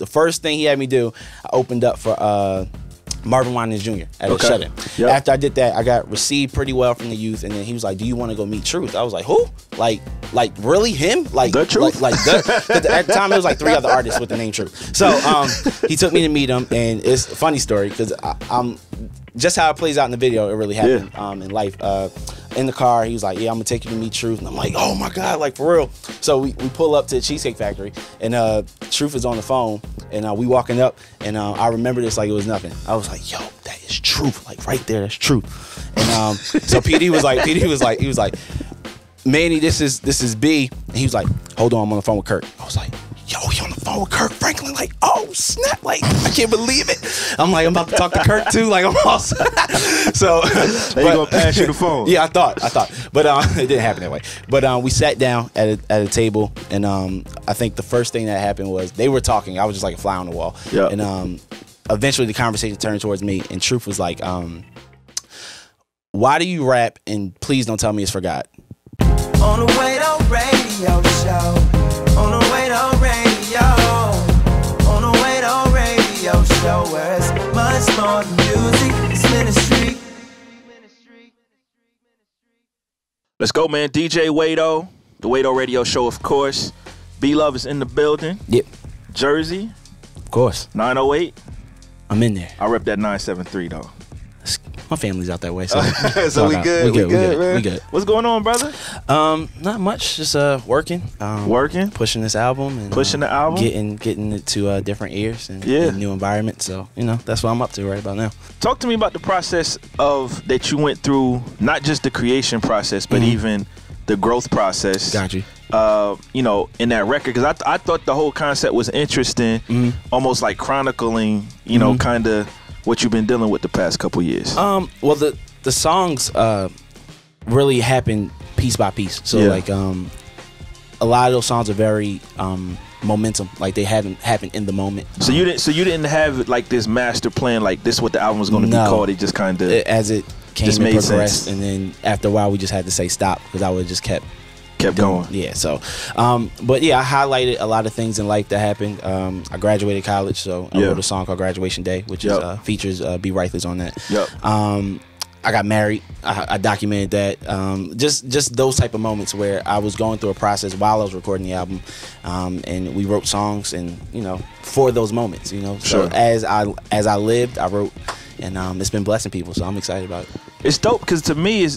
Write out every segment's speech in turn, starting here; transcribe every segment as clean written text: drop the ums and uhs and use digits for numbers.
the first thing he had me do, I opened up for Marvin Winans Jr. at a shut-in. Yep. After I did that, I got received pretty well from the youth, and then he was like, "Do you want to go meet T.R.U.T.H?" I was like, "Who? Like really him? Like the T.R.U.T.H? Like at the time it was like 3 other artists with the name T.R.U.T.H. So he took me to meet him, and it's a funny story because I'm just how it plays out in the video. It really happened in life. In the car, he was like, "Yeah, I'm gonna take you to meet T.R.U.T.H," and I'm like, "Oh my God, like for real." So we pull up to the Cheesecake Factory, and T.R.U.T.H is on the phone, and we walking up, and I remember this like it was nothing. I was like, "Yo, that is T.R.U.T," like right there, that's T.R.U.T. And so PD was like, "Manny, this is B," and he was like, "Hold on, I'm on the phone with Kurt." I was like, "Yo, he on the phone with Kurt Franklin?" Like, oh snap! Like, I can't believe it. I'm like, I'm about to talk to Kurt too. Like, I'm awesome. So they gonna pass you the phone. Yeah, I thought, but it didn't happen that way. But we sat down at a table, and I think the first thing that happened was they were talking. I was just like a fly on the wall. Yeah. And eventually the conversation turned towards me, and T.R.U.T.H was like, "Why do you rap? And please don't tell me it's for God." On the WadeO radio show. On the WadeO radio. On the WadeO radio show. Where it's much more than music. It's ministry. Let's go, man. DJ WadeO. The WadeO radio show, of course. B-Luv is in the building. Yep. Jersey. Of course. 908. I'm in there. I rep that 973 though. My family's out that way, so so we good. We good, man. We good. What's going on, brother? Not much. Just working. Working. Pushing this album and pushing the album. Getting it to different ears and a new environment. So that's what I'm up to right about now. Talk to me about the process of that you went through. Not just the creation process, but even the growth process. Got you. In that record, because I thought the whole concept was interesting, almost like chronicling, kind of what you've been dealing with the past couple years. Well, the songs really happen piece by piece. So like a lot of those songs are very momentum, like they haven't happened in the moment. So you didn't have like this master plan, like this is what the album was going to be called. It just kind of as it came and progressed, and then after a while we just had to say stop because I would just kept going. Yeah. So, but yeah, I highlighted a lot of things in life that happened. I graduated college, so I wrote a song called Graduation Day, which is features B. Reithless on that. I got married. I documented that. Just those type of moments where I was going through a process while I was recording the album, and we wrote songs, and for those moments, So as I lived, I wrote. And it's been blessing people, so I'm excited about it. It's dope because to me, it's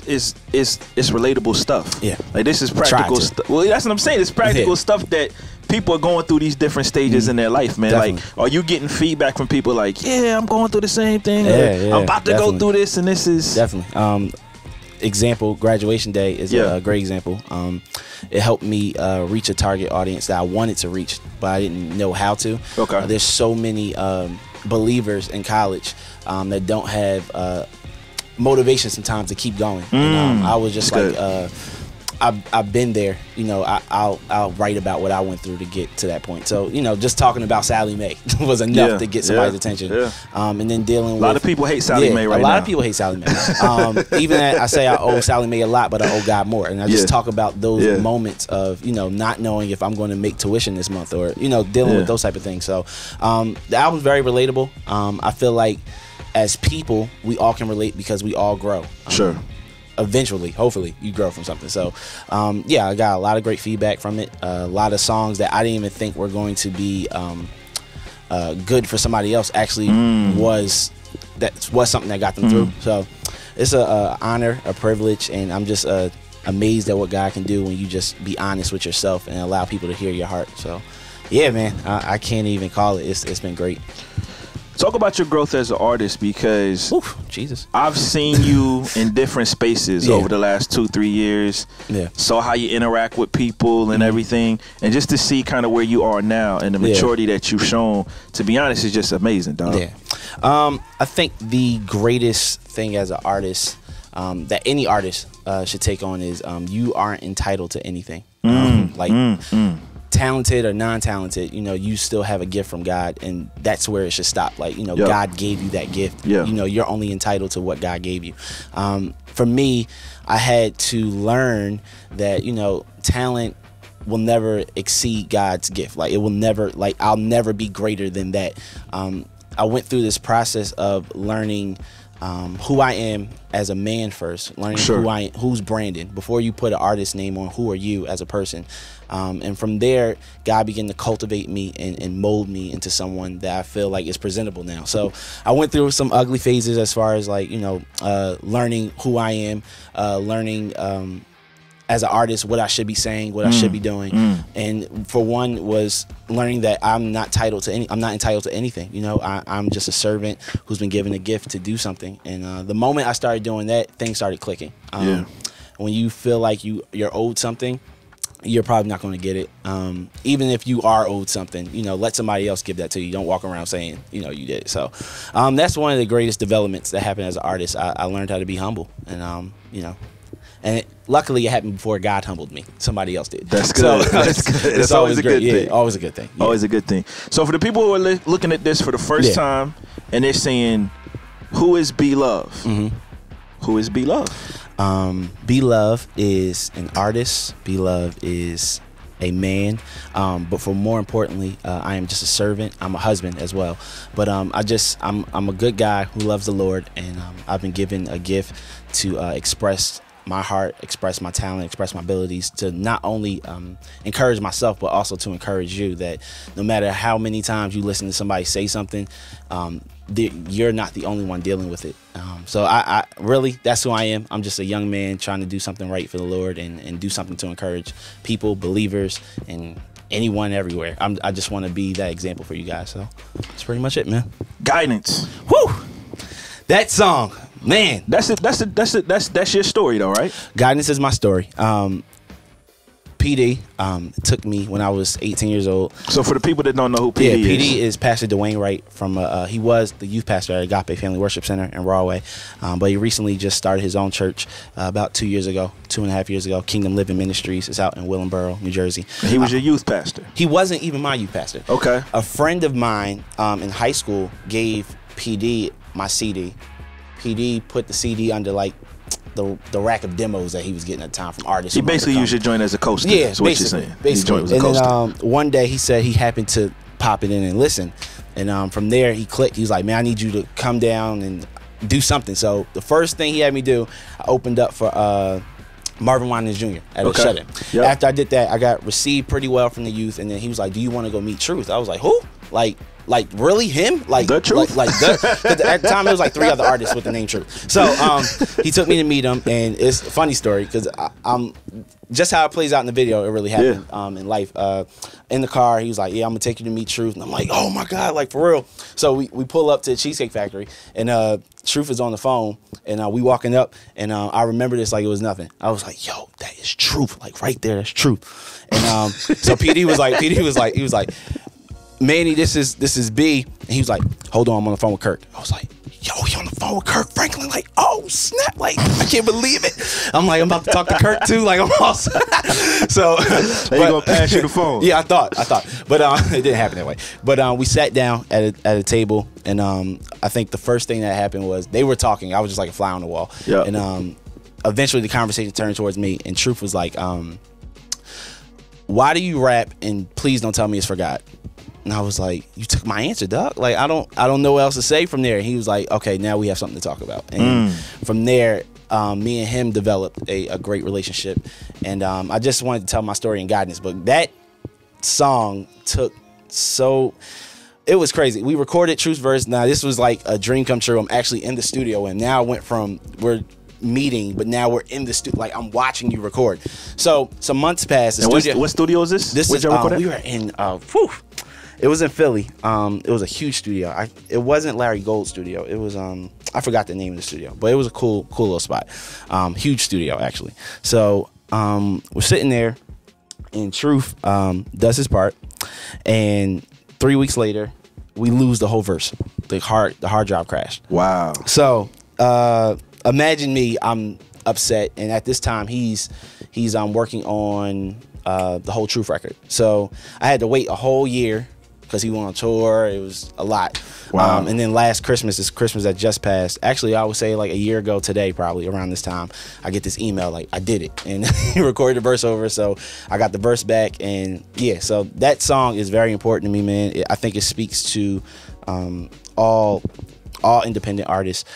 relatable stuff. Yeah, like this is practical stuff. Well, that's what I'm saying. It's practical stuff that people are going through these different stages in their life, man. Definitely. Like, are you getting feedback from people like, "Yeah, I'm going through the same thing. I'm about to go through this, and this is definitely." Example, Graduation Day is a great example. It helped me reach a target audience that I wanted to reach, but I didn't know how to. Okay, there's so many believers in college that don't have motivation sometimes to keep going. And, I was just like, I've been there. I'll write about what I went through to get to that point. So just talking about Sally Mae was enough to get somebody's attention. And then dealing with a lot of people hate Sally Mae right now. A lot of people hate Sally Mae. Even I say I owe Sally Mae a lot, but I owe God more. And I just talk about those moments of not knowing if I'm going to make tuition this month or dealing with those type of things. So the album's very relatable. I feel like as people we all can relate because we all grow. Sure. Eventually, hopefully, you grow from something. So, yeah, I got a lot of great feedback from it. A lot of songs that I didn't even think were going to be good for somebody else actually was something that got them through. So, it's a honor, a privilege, and I'm just amazed at what God can do when you just be honest with yourself and allow people to hear your heart. So, yeah, man, I can't even call it. It's been great. Talk about your growth as an artist because Jesus, I've seen you in different spaces over the last 2-3 years. Saw how you interact with people and everything, and just to see kind of where you are now and the maturity that you've shown, to be honest, is just amazing, dog. I think the greatest thing as an artist that any artist should take on is you aren't entitled to anything. Talented or non-talented, you still have a gift from God, and that's where it should stop. Like, God gave you that gift. You're only entitled to what God gave you. For me, I had to learn that, talent will never exceed God's gift. Like it will never, like I'll never be greater than that. I went through this process of learning who I am as a man first, learning who's Brandon. Before you put an artist name on, who are you as a person? And from there, God began to cultivate me and mold me into someone that I feel like is presentable now. So I went through some ugly phases as far as like, you know, learning who I am, learning as an artist what I should be saying, what I should be doing. And for one was learning that I'm not entitled to anything. You know, I'm just a servant who's been given a gift to do something. And the moment I started doing that, things started clicking. When you feel like you're owed something, you're probably not going to get it. Even if you are owed something, you know, let somebody else give that to you. Don't walk around saying, you know, you did it. So that's one of the greatest developments that happened as an artist. I learned how to be humble, and you know, and luckily it happened before God humbled me. Somebody else did. That's good. So, that's good. It's always a good thing. Yeah, always a good thing. Yeah. Always a good thing. So for the people who are looking at this for the first time and they're saying, who is B-Luv? Who is B-Luv? B-Luv is an artist. B-Luv is a man, but for more importantly, I am just a servant. I'm a husband as well, but I'm a good guy who loves the Lord, and I've been given a gift to express my heart, express my talent, express my abilities, to not only encourage myself, but also to encourage you, that no matter how many times you listen to somebody say something, you're not the only one dealing with it. So I really, that's who I am. I'm just a young man trying to do something right for the Lord, and do something to encourage people, believers, and anyone everywhere. I just want to be that example for you guys. So that's pretty much it, man. Guidance. Woo! That song, man. That's your story though, right? Guidance is my story. PD took me when I was 18 years old. So for the people that don't know who PD is. PD is Pastor Dwayne Wright from, he was the youth pastor at Agape Family Worship Center in Rahway, but he recently just started his own church about 2 years ago, 2.5 years ago, Kingdom Living Ministries. It's out in Willingboro, New Jersey. And he was your youth pastor? He wasn't even my youth pastor. Okay. A friend of mine in high school gave PD my CD. PD put the CD under like the rack of demos that he was getting at the time from artists. He basically used your joint as a coaster. Yeah, that's what you're saying. Basically. Joint was a coaster. And then one day he said he happened to pop it in and listen, and from there he clicked. He was like, "Man, I need you to come down and do something." So the first thing he had me do, I opened up for Marvin Winans Jr. at a shut-in. Yep. After I did that, I got received pretty well from the youth, and then he was like, "Do you want to go meet T.R.U.T.H?" I was like, "Who?" Like really him? Like the T.R.U.T.H? Like at the time it was like 3 other artists with the name T.R.U.T.H. So he took me to meet him, and it's a funny story because I'm just how it plays out in the video. It really happened in life. In the car, he was like, "Yeah, I'm gonna take you to meet T.R.U.T.H," and I'm like, "Oh my God, like for real." So we pull up to the Cheesecake Factory, and T.R.U.T.H is on the phone, and we walking up, and I remember this like it was nothing. I was like, "Yo, that is T.R.U.T," like right there, that's T.R.U.T. And so PD was like, "Manny, this is B," and he was like, "Hold on, I'm on the phone with Kirk." I was like, "Yo, he on the phone with Kirk Franklin?" Like, oh snap! Like, I can't believe it. I'm like, I'm about to talk to Kirk too. Like, I'm awesome. So they gonna pass you the phone? Yeah, I thought, but it didn't happen that way. But we sat down at a table, and I think the first thing that happened was they were talking. I was just like a fly on the wall. Yeah. And eventually the conversation turned towards me, and T.R.U.T.H was like, "Why do you rap? And please don't tell me it's for God." And I was like, "You took my answer, dog. Like, I don't know what else to say from there." And he was like, "Okay, now we have something to talk about." And from there, me and him developed a great relationship. And I just wanted to tell my story in guidance. But that song it was crazy. We recorded T.R.U.T.H verse. Now, this was like a dream come true. I'm actually in the studio, and now we're meeting, but now we're in the studio. Like, I'm watching you record. So some months passed. What studio is this? This is we were in it was in Philly. It was a huge studio. It wasn't Larry Gold's studio. It was I forgot the name of the studio, but it was a cool little spot. Huge studio actually. So we're sitting there, and T.R.U.T.H does his part, and 3 weeks later we lose the whole verse. The hard drive crashed. Wow. So imagine me. I'm upset, and at this time he's working on the whole T.R.U.T.H record. So I had to wait a whole year, because he went on tour. It was a lot. Wow. And then last Christmas, this Christmas that just passed, actually I would say like a year ago today, probably around this time, I get this email like I did it, and he recorded the verse over, so I got the verse back. And yeah, so that song is very important to me, man. I think it speaks to all independent artists.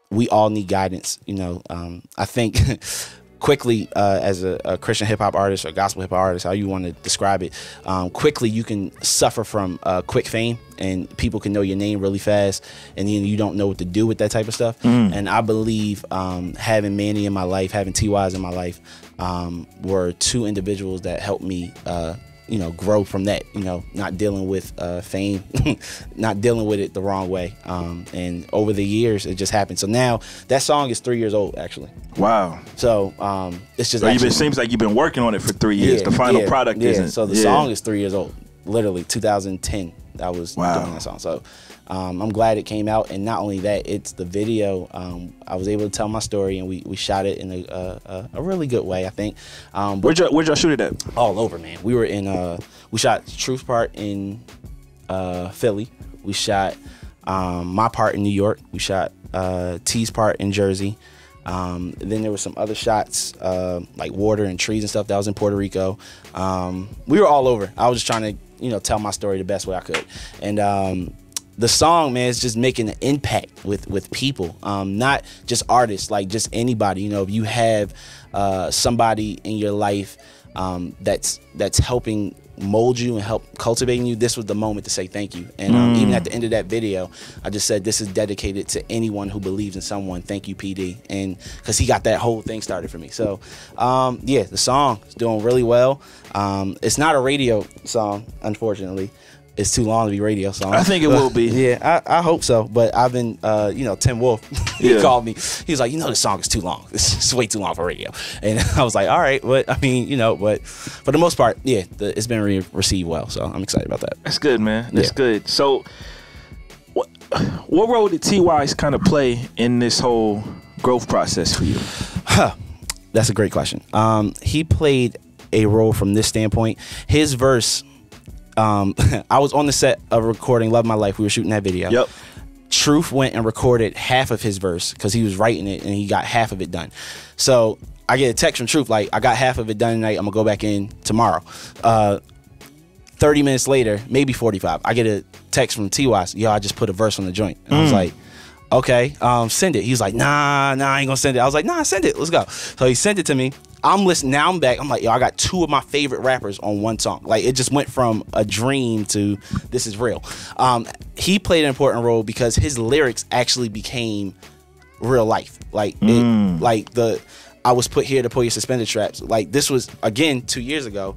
We all need guidance, you know. I think quickly, as a Christian hip hop artist or gospel hip hop artist, how you want to describe it, quickly you can suffer from quick fame, and people can know your name really fast, and then you don't know what to do with that type of stuff. And I believe having Manny in my life, having T.Y.'s in my life, were two individuals that helped me you know, grow from that, you know, not dealing with fame, not dealing with it the wrong way. And over the years, it just happened. So now that song is 3 years old, actually. Wow. So it's just. So it seems like you've been working on it for 3 years. The final product isn't. So the song is 3 years old. Literally 2010. I was doing that song. So I'm glad it came out, and not only that, it's the video. I was able to tell my story, and we shot it in a really good way, I think. Where'd y'all shoot it at? All over, man. We were in we shot T.R.U.T.H part in Philly. We shot my part in New York. We shot T's part in Jersey. Then there were some other shots like water and trees and stuff that was in Puerto Rico. We were all over. I was just trying to, you know, tell my story the best way I could. And the song, man, is just making an impact with people, not just artists, like just anybody. You know, if you have somebody in your life that's helping mold you and help cultivating you, this was the moment to say thank you. And even at the end of that video, I just said, this is dedicated to anyone who believes in someone. Thank you, PD. And because he got that whole thing started for me. So yeah, the song is doing really well. It's not a radio song, unfortunately. It's too long to be radio song. I think it will be. Yeah, I hope so. But I've been, you know, Tim Wolf, he called me. He was like, you know, the song is too long. It's way too long for radio. And I was like, all right. But I mean, you know, but for the most part, yeah, it's been received well. So I'm excited about that. That's good, man. That's good. So what role did T.Y.'s kind of play in this whole growth process for you? That's a great question. He played a role from this standpoint. His verse, I was on the set of recording Love My Life. We were shooting that video. Yep. T.R.U.T.H went and recorded half of his verse because he was writing it, and he got half of it done. So I get a text from T.R.U.T.H like, I got half of it done tonight. I'm going to go back in tomorrow. 30 minutes later, maybe 45, I get a text from T.Y. Yo, I just put a verse on the joint. And I was like, okay, send it. He was like, nah, I ain't going to send it. I was like, nah, send it. Let's go. So he sent it to me. I'm listening. Now I'm back. I'm like, yo, I got two of my favorite rappers on one song. Like, it just went from a dream to this is real. He played an important role because his lyrics actually became real life. Like, I was put here to pull your suspended straps. Like, this was, again, 2 years ago.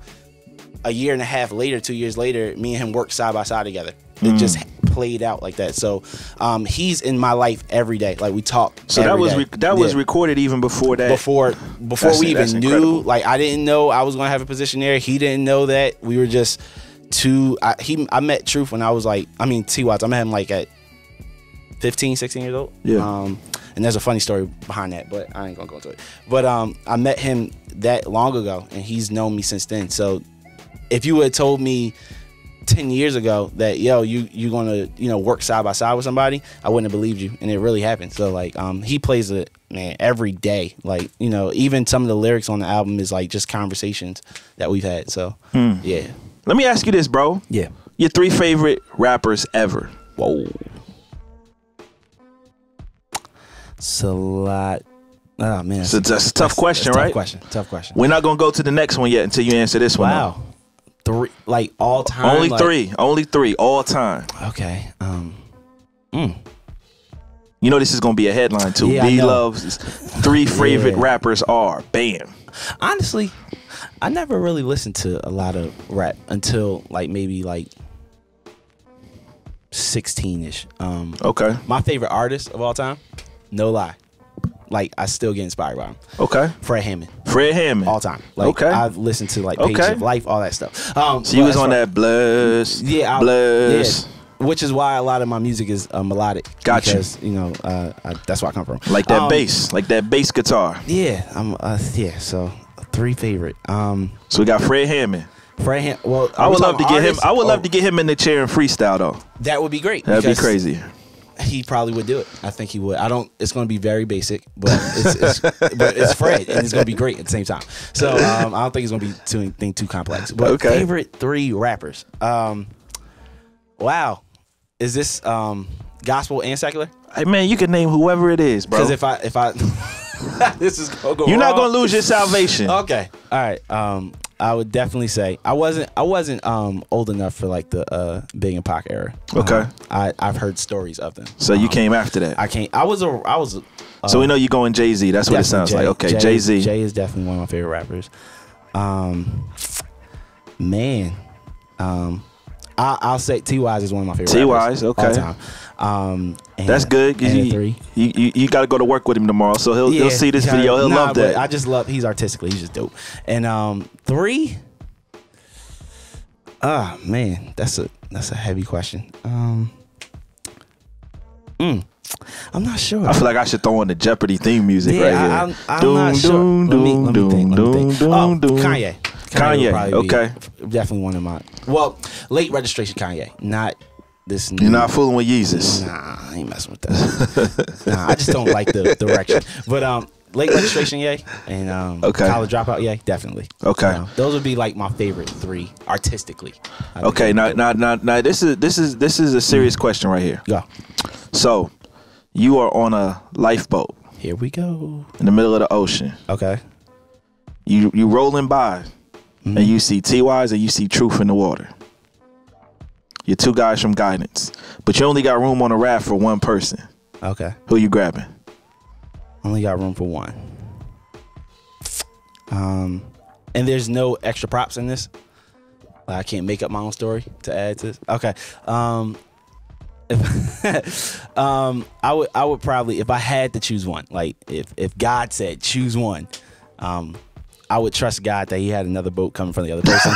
A year and a half later, 2 years later, me and him worked side by side together. It just played out like that. So he's in my life every day. Like, we talk. So that was recorded even before that. Before we even knew. Like, I didn't know I was gonna have a position there. He didn't know that. We were just two. I met T.R.U.T.H when I was like, I mean T.Y. I met him like at 15, 16 years old. Yeah. And there's a funny story behind that, but I ain't gonna go into it. But I met him that long ago, and he's known me since then. So if you would have told me 10 years ago that, yo, you're gonna, you know, work side by side with somebody, I wouldn't have believed you. And it really happened. So like he plays it, man, every day. Like, you know, even some of the lyrics on the album is like just conversations that we've had. So yeah. Let me ask you this, bro. Yeah. Your three favorite rappers ever. Whoa. It's a lot. Oh man. So that's a tough question, right? Tough question. We're not gonna go to the next one yet until you answer this one. Wow. Three, like all time. Only three, all time. Okay. You know this is gonna be a headline too. Yeah, B-Luv's three favorite rappers are bam. Honestly, I never really listened to a lot of rap until like maybe like 16-ish. Okay. My favorite artist of all time, no lie. Like, I still get inspired by him. Okay. Fred Hammond. All time. Like, okay. I've listened to like Page of Life, all that stuff. So you was on that Bless. Yeah. Bless. Yeah, which is why a lot of my music is melodic. Gotcha. Because, you know, that's where I come from. Like that bass. Like that bass guitar. Yeah. So three favorite. So we got Fred Hammond. Fred well, I would love to get him. I would love to get him in the chair and freestyle though. That would be great. That'd be crazy. He probably would do it. I think he would. I don't. It's going to be very basic, but it's Fred, and it's going to be great at the same time. So I don't think it's going to be too complex. But favorite 3 rappers. Wow, is this gospel and secular? Hey man, you can name whoever it is, bro. Because if I this is going to go You're wrong. not going to lose your salvation. Okay. All right. I would definitely say I wasn't old enough for like the Big and Pac era. Okay. I've heard stories of them. So you came after that. I was so we know you're going Jay-Z. That's what it sounds like. Okay, Jay-Z. Jay is definitely one of my favorite rappers. Man, I'll say T.R.U.T.H is one of my favorite rappers. T.R.U.T.H, okay. All time. That's good. You got to go to work with him tomorrow, so he'll see this video. He'll love that. I just love. He's artistically, he's just dope. And 3. Man, that's a heavy question. I'm not sure. I feel like I should throw on the Jeopardy theme music right here. I'm not sure. Let me think. Kanye. Kanye. Okay. Definitely one of my late registration Kanye. Not this. You're not fooling with Yeezus. Nah, I ain't messing with that. Nah, I just don't like the direction. But late registration, yay, and college dropout, yay, definitely. Okay, those would be like my favorite 3 artistically. Okay, now this is a serious question right here. Yeah. So, you are on a lifeboat. Here we go. In the middle of the ocean. Okay. You rolling by, and you see T.Y.'s and you see Truth in the water. You're 2 guys from Guidance, but you only got room on a raft for 1 person. Okay. Who you grabbing? Only got room for 1. And there's no extra props in this. I can't make up my own story to add to this. Okay. I would probably, if I had to choose one, like if God said choose one, I would trust God that He had another boat coming from the other person.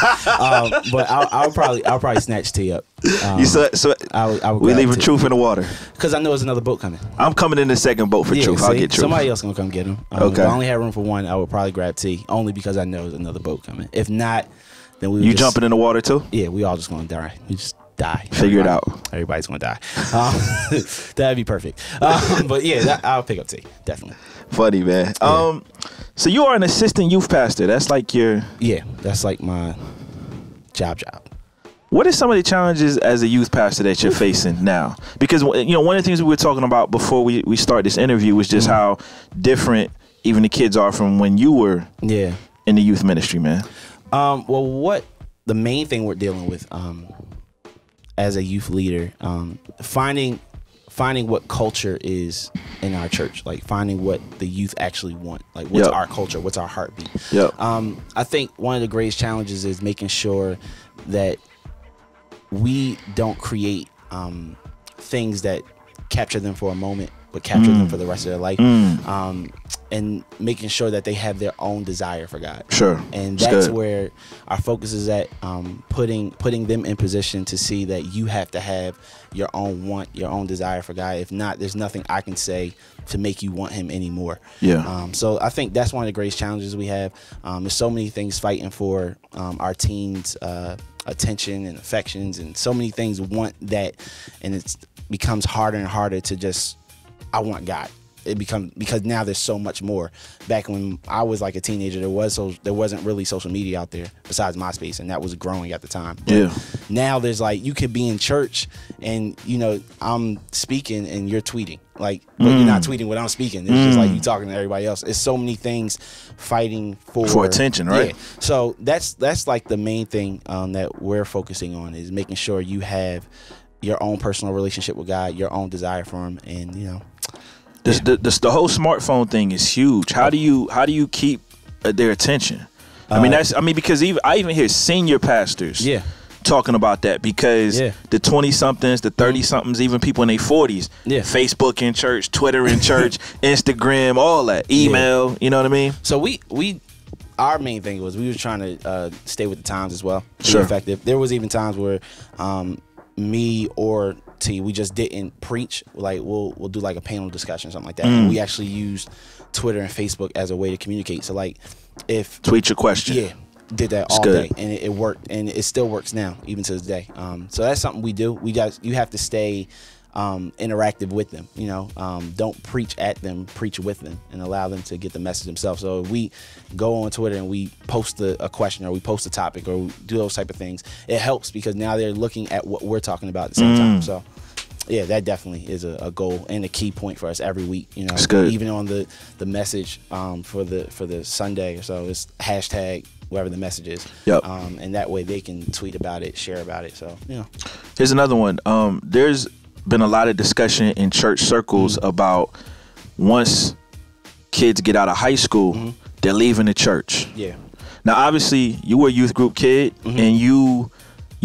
But I'll probably snatch T.R.U.T.H. We leaving Truth in the water because I know there's another boat coming. I'm coming in the second boat for Truth. I'll get Truth. Somebody else gonna come get him. Okay. If I only had room for 1, I would probably grab T, only because I know there's another boat coming. If not, then we would You jumping in the water too? Yeah, we all just gonna die. We just die. Figure it out. Everybody's gonna die. That'd be perfect. But yeah, I'll pick up T, definitely. Funny, man. Yeah. So you are an assistant youth pastor. That's like your... Yeah, that's like my job. What are some of the challenges as a youth pastor that you're facing now? Because one of the things we were talking about before we start this interview was just how different even the kids are from when you were in the youth ministry, man. Well, what the main thing we're dealing with as a youth leader, finding what culture is in our church, like finding what the youth actually want, like what's our culture, what's our heartbeat. I think one of the greatest challenges is making sure that we don't create things that capture them for a moment but capture them for the rest of their life, and making sure that they have their own desire for God. Sure. And that's where our focus is at, putting them in position to see that you have to have your own want, your own desire for God. If not, there's nothing I can say to make you want Him anymore. So I think that's one of the greatest challenges we have. There's so many things fighting for our teens' attention and affections, and so many things want that, and it becomes harder and harder to just, I want God. It becomes, because now there's so much more. Back when I was like a teenager, there wasn't really social media out there besides MySpace, and that was growing at the time. But now there's like, you could be in church and I'm speaking and you're tweeting, like, but you're not tweeting what I'm speaking. It's just like you talking to everybody else. It's so many things fighting for attention, right? Yeah. So that's like the main thing that we're focusing on, is making sure you have your own personal relationship with God, your own desire for Him, and the whole smartphone thing is huge. How do you keep their attention? Because I even hear senior pastors talking about that, because the 20-somethings, the 30-somethings, even people in their 40s, Facebook in church, Twitter in church, Instagram, all that, email, you know what I mean? So our main thing was we were trying to stay with the times as well, be sure. effective. There was even times where me or T, we just didn't preach. Like we'll do like a panel discussion or something like that. And we actually used Twitter and Facebook as a way to communicate. So like, if tweet your question, did that all day, and it worked, and it still works now, even to this day. So that's something we do. You have to stay interactive with them. You know, don't preach at them, preach with them, and allow them to get the message themselves. So if we go on Twitter and we post a question, or we post a topic, or we do those type of things, it helps because now they're looking at what we're talking about at the same time. So yeah, that definitely is a goal and a key point for us every week. You know, even on the message for the Sunday or so, it's hashtag whatever the message is. And that way they can tweet about it, share about it. So, you know. Here's another one. There's been a lot of discussion in church circles about once kids get out of high school, they're leaving the church. Yeah. Now, obviously, you were a youth group kid, and you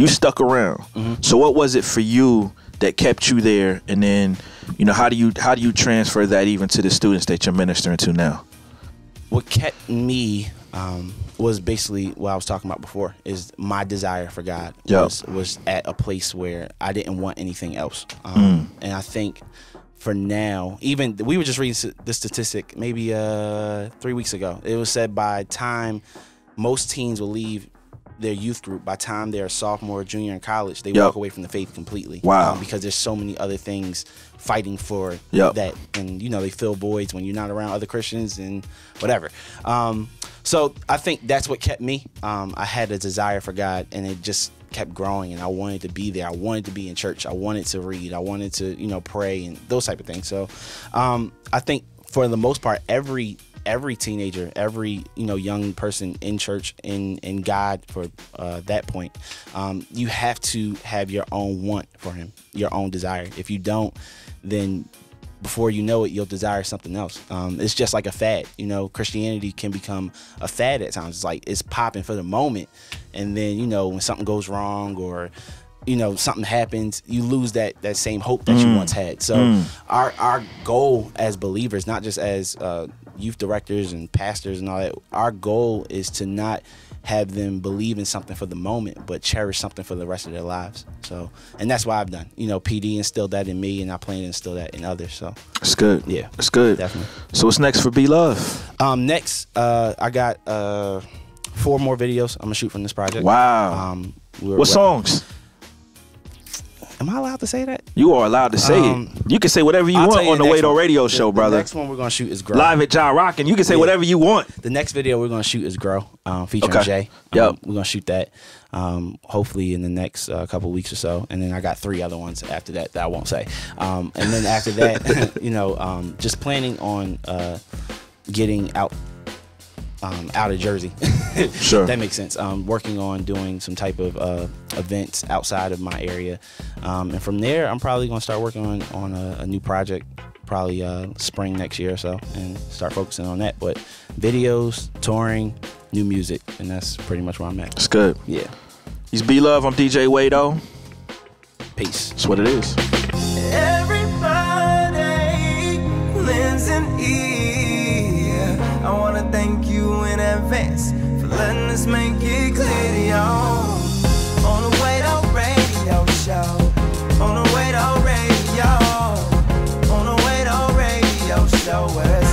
stuck around. So what was it for you that kept you there? And then, you know, how do you transfer that even to the students that you're ministering to now? What kept me was basically what I was talking about before, is my desire for God was at a place where I didn't want anything else. And I think for now, even we were just reading the statistic maybe 3 weeks ago. It was said by time most teens will leave their youth group, by time they're a sophomore or junior in college, they walk away from the faith completely. Because there's so many other things fighting for that, and you know, they fill voids when you're not around other Christians and whatever. So I think that's what kept me. I had a desire for God, and it just kept growing, and I wanted to be there. I wanted to be in church. I wanted to read. I wanted to, you know, pray and those type of things. So I think for the most part, every teenager, every, you know, young person in church, in God, for that point, you have to have your own want for him, your own desire. If you don't, then before you know it, you'll desire something else. It's just like a fad. You know, Christianity can become a fad at times. It's like it's popping for the moment, and then, you know, when something goes wrong, or you know, something happens, you lose that same hope that you once had. So our goal as believers, not just as youth directors and pastors and all that, our goal is to not have them believe in something for the moment, but cherish something for the rest of their lives. So, and that's what I've done. You know, PD instilled that in me, and I plan to instill that in others. So it's good. Yeah, it's good. Definitely. So what's next for B-Luv? Next, I got 4 more videos I'm gonna shoot from this project. Wow. What songs? Am I allowed to say that? You are allowed to say it. You can say whatever you want on the WadeO radio show, brother. The next one we're going to shoot is Grow. Live at JahRock'n. You can say whatever you want. The next video we're going to shoot is Grow, featuring Jay. We're going to shoot that hopefully in the next couple weeks or so. And then I got 3 other ones after that I won't say. And then after that, you know, just planning on getting out of Jersey. Sure. That makes sense. Working on doing some type of events outside of my area, and from there I'm probably gonna start working on a new project, probably spring next year or so, and start focusing on that. But videos, touring, new music, and that's pretty much where I'm at. That's good. Yeah. He's B-Luv. I'm DJ WadeO. Peace. That's what it is. Everybody lends an ear. I wanna thank you in advance for letting us make it clear to y'all. On the WadeO radio show. On the WadeO radio. On the WadeO radio show. Where